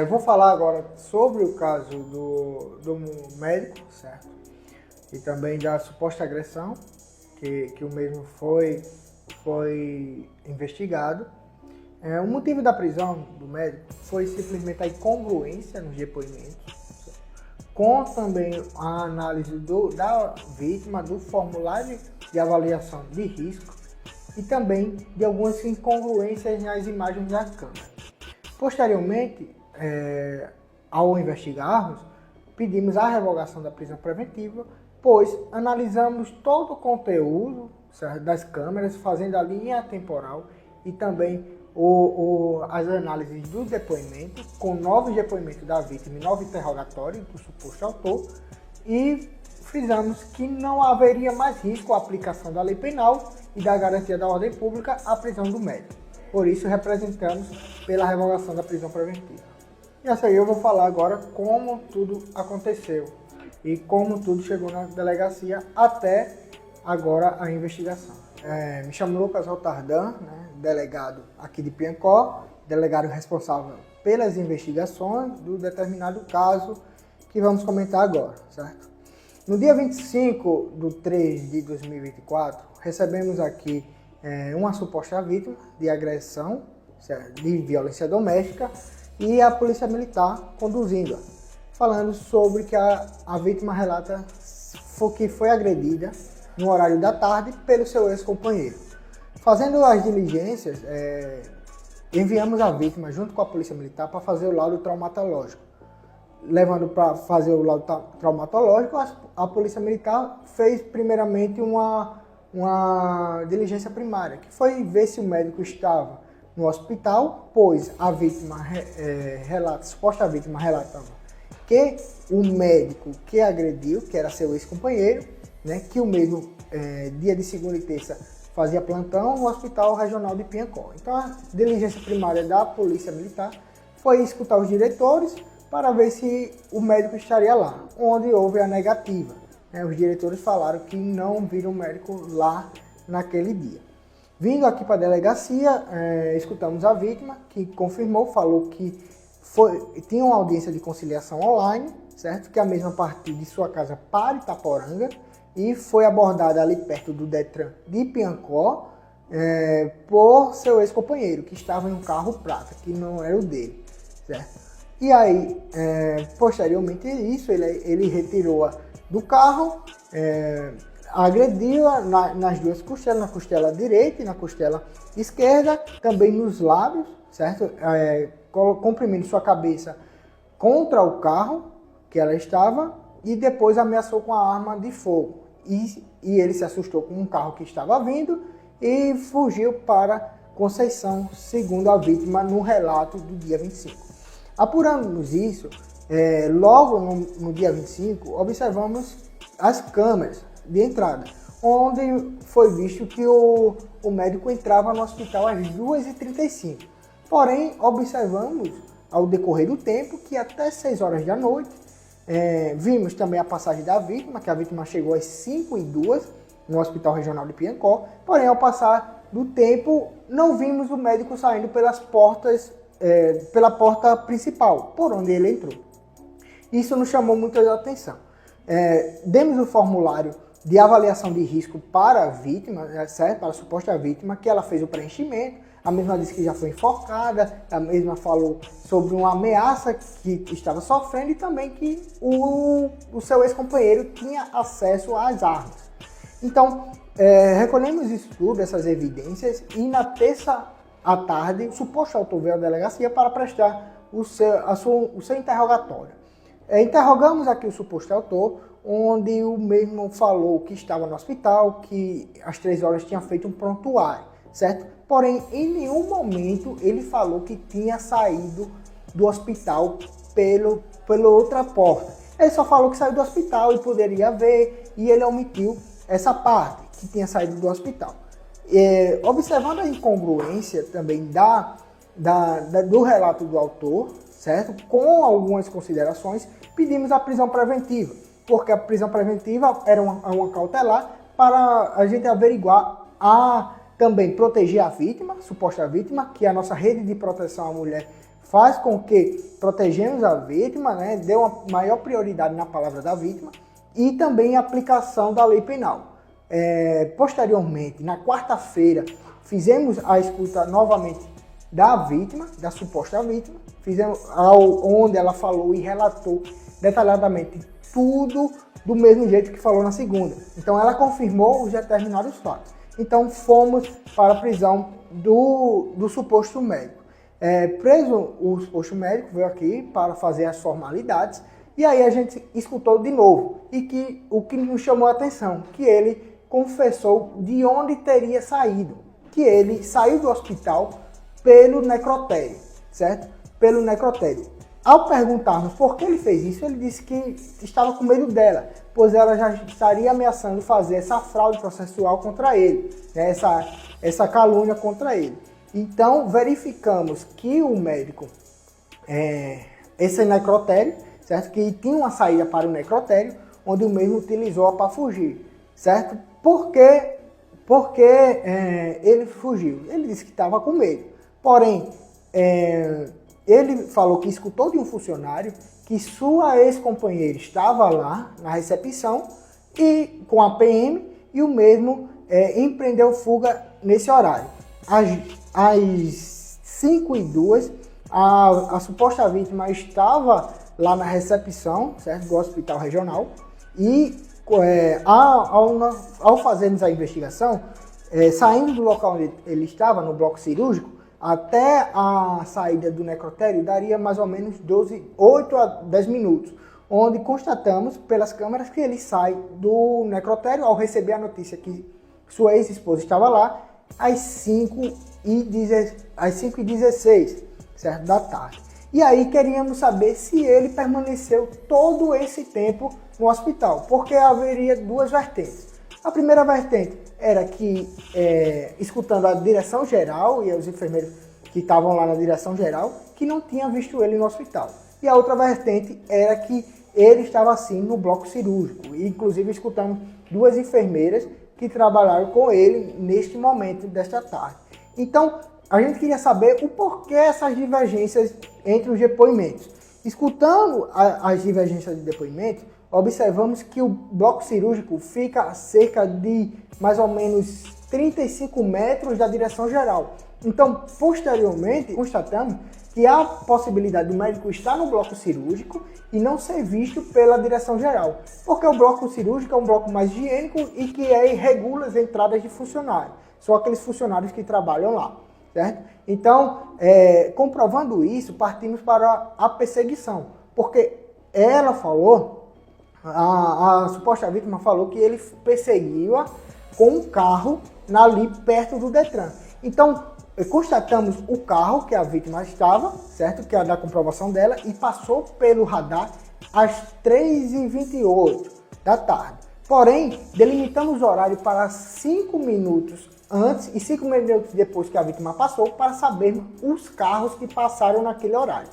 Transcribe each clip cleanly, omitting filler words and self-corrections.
Vou falar agora sobre o caso do médico, certo? E também da suposta agressão, que o mesmo foi investigado. O motivo da prisão do médico foi simplesmente a incongruência nos depoimentos, com também a análise da vítima, do formulário de avaliação de risco e também de algumas incongruências nas imagens da câmera. Posteriormente, ao investigarmos, pedimos a revogação da prisão preventiva, pois analisamos todo o conteúdo, certo, das câmeras, fazendo a linha temporal e também as análises dos depoimentos, com novos depoimentos da vítima e novo interrogatório do suposto autor, e frisamos que não haveria mais risco à aplicação da lei penal e da garantia da ordem pública à prisão do médico. Por isso, representamos pela revogação da prisão preventiva. E essa aí eu vou falar agora como tudo aconteceu e como tudo chegou na delegacia até agora a investigação. Me chamo Lucas Rotardan, né, delegado aqui de Piancó, delegado responsável pelas investigações do determinado caso que vamos comentar agora, certo? No dia 25/3/2024, recebemos aqui uma suposta vítima de agressão, de violência doméstica, e a polícia militar conduzindo-a, falando sobre que a vítima relata que foi agredida no horário da tarde pelo seu ex-companheiro. Fazendo as diligências, enviamos a vítima junto com a polícia militar para fazer o laudo traumatológico. Levando para fazer o laudo traumatológico, a polícia militar fez primeiramente uma diligência primária, que foi ver se o médico estava no hospital, pois a vítima suposta vítima relatava que o médico que agrediu, que era seu ex-companheiro, né, que o mesmo dia de segunda e terça fazia plantão no Hospital Regional de Piancó. Então a diligência primária da Polícia Militar foi escutar os diretores para ver se o médico estaria lá, onde houve a negativa. Os diretores falaram que não viram o médico lá naquele dia. Vindo aqui para a delegacia, escutamos a vítima, que confirmou, falou que tinha uma audiência de conciliação online, certo? Que a mesma partiu de sua casa para Itaporanga e foi abordada ali perto do Detran de Piancó por seu ex-companheiro, que estava em um carro prata, que não era o dele, certo? E aí, posteriormente a isso, ele retirou-a do carro, agrediu-a nas duas costelas, na costela direita e na costela esquerda, também nos lábios, certo? Comprimindo sua cabeça contra o carro que ela estava e depois ameaçou com a arma de fogo. E ele se assustou com um carro que estava vindo e fugiu para Conceição, segundo a vítima no relato do dia 25. Apurando-nos isso, logo no dia 25, observamos as câmeras de entrada, onde foi visto que o médico entrava no hospital às 2h35. Porém, observamos ao decorrer do tempo que até 6 horas da noite, vimos também a passagem da vítima, que a vítima chegou às 5h02 no Hospital Regional de Piancó. Porém, ao passar do tempo, não vimos o médico saindo pelas portas, pela porta principal, por onde ele entrou. Isso nos chamou muita atenção. Demos o formulário de avaliação de risco para a vítima, certo? Para a suposta vítima, que ela fez o preenchimento. A mesma disse que já foi enforcada, a mesma falou sobre uma ameaça que estava sofrendo e também que o seu ex-companheiro tinha acesso às armas. Então, recolhemos isso tudo, essas evidências, e na terça à tarde, o suposto autor veio à delegacia para prestar o seu interrogatório. Interrogamos aqui o suposto autor, onde o mesmo falou que estava no hospital, que às 3 horas tinha feito um prontuário, certo? Porém, em nenhum momento ele falou que tinha saído do hospital pela outra porta. Ele só falou que saiu do hospital e poderia ver, e ele omitiu essa parte, que tinha saído do hospital. Observando a incongruência também do relato do autor, certo? Com algumas considerações, pedimos a prisão preventiva, porque a prisão preventiva era uma cautelar para a gente averiguar também proteger a vítima, suposta vítima, que a nossa rede de proteção à mulher faz com que protegemos a vítima, né, dê uma maior prioridade na palavra da vítima e também a aplicação da lei penal. Posteriormente, na quarta-feira, fizemos a escuta novamente da vítima, da suposta vítima, onde ela falou e relatou detalhadamente tudo do mesmo jeito que falou na segunda. Então ela confirmou os determinados fatos. Então fomos para a prisão do suposto médico. Preso o suposto médico, veio aqui para fazer as formalidades, e aí a gente escutou de novo, e o que nos chamou a atenção, que ele confessou de onde teria saído, que ele saiu do hospital pelo necrotério, certo? Pelo necrotério. Ao perguntarmos por que ele fez isso, ele disse que estava com medo dela, pois ela já estaria ameaçando fazer essa fraude processual contra ele, né? essa calúnia contra ele. Então, verificamos que o médico, esse necrotério, certo? Que tinha uma saída para o necrotério, onde o mesmo utilizou para fugir, certo? Por que ele fugiu? Ele disse que estava com medo. Porém, ele falou que escutou de um funcionário que sua ex-companheira estava lá na recepção e com a PM e o mesmo empreendeu fuga nesse horário. Às 5h02, a suposta vítima estava lá na recepção, certo, do hospital regional, e ao fazermos a investigação, saindo do local onde ele estava, no bloco cirúrgico, até a saída do necrotério daria mais ou menos 8 a 10 minutos, onde constatamos pelas câmeras que ele sai do necrotério ao receber a notícia que sua ex-esposa estava lá às 5h16, certo, da tarde. E aí queríamos saber se ele permaneceu todo esse tempo no hospital, porque haveria duas vertentes. A primeira vertente era que, escutando a direção geral e os enfermeiros que estavam lá na direção geral, que não tinha visto ele no hospital. E a outra vertente era que ele estava assim no bloco cirúrgico. E, inclusive, escutamos duas enfermeiras que trabalharam com ele neste momento desta tarde. Então, a gente queria saber o porquê essas divergências entre os depoimentos. Escutando as divergências de depoimento, observamos que o bloco cirúrgico fica a cerca de mais ou menos 35 metros da direção geral. Então, posteriormente, constatamos que há possibilidade do médico estar no bloco cirúrgico e não ser visto pela direção geral, porque o bloco cirúrgico é um bloco mais higiênico e que regula as entradas de funcionários. São aqueles funcionários que trabalham lá, certo? Então, comprovando isso, partimos para a perseguição, porque ela falou, a suposta vítima falou que ele perseguiu-a com um carro ali perto do Detran. Então, constatamos o carro que a vítima estava, certo? Que é da comprovação dela, e passou pelo radar às 3h28 da tarde. Porém, delimitamos o horário para 5 minutos antes e 5 minutos depois que a vítima passou, para sabermos os carros que passaram naquele horário.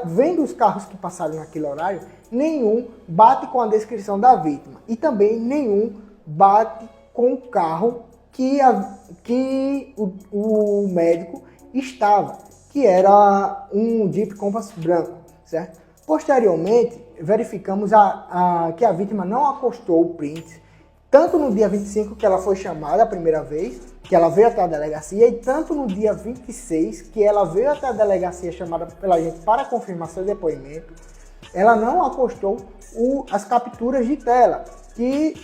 Vendo os carros que passaram naquele horário, nenhum bate com a descrição da vítima e também nenhum bate com o carro que o médico estava, que era um Jeep Compass branco, certo? Posteriormente, verificamos que a vítima não acostou o Prince, tanto no dia 25, que ela foi chamada a primeira vez, que ela veio até a delegacia, e tanto no dia 26, que ela veio até a delegacia chamada pela gente para confirmar seu depoimento, ela não acostou as capturas de tela que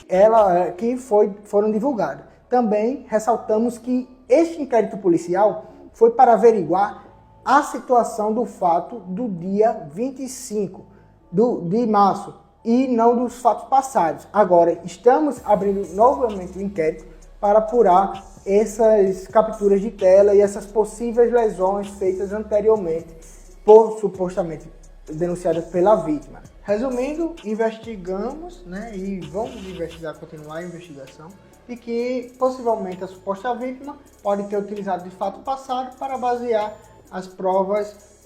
foram divulgadas. Também ressaltamos que este inquérito policial foi para averiguar a situação do fato do dia 25 de março e não dos fatos passados. Agora, estamos abrindo novamente o inquérito para apurar essas capturas de tela e essas possíveis lesões feitas anteriormente, supostamente denunciadas pela vítima. Resumindo, investigamos, né, e vamos continuar a investigação, e que possivelmente a suposta vítima pode ter utilizado de fato passado para basear as provas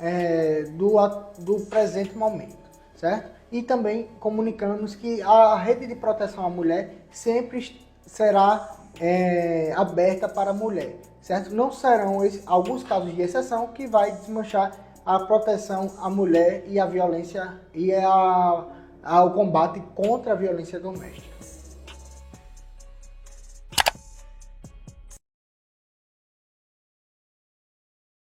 do presente momento, certo? E também comunicamos que a rede de proteção à mulher sempre será aberta para a mulher, certo? Não serão alguns casos de exceção que vai desmanchar a proteção à mulher e a violência e ao combate contra a violência doméstica.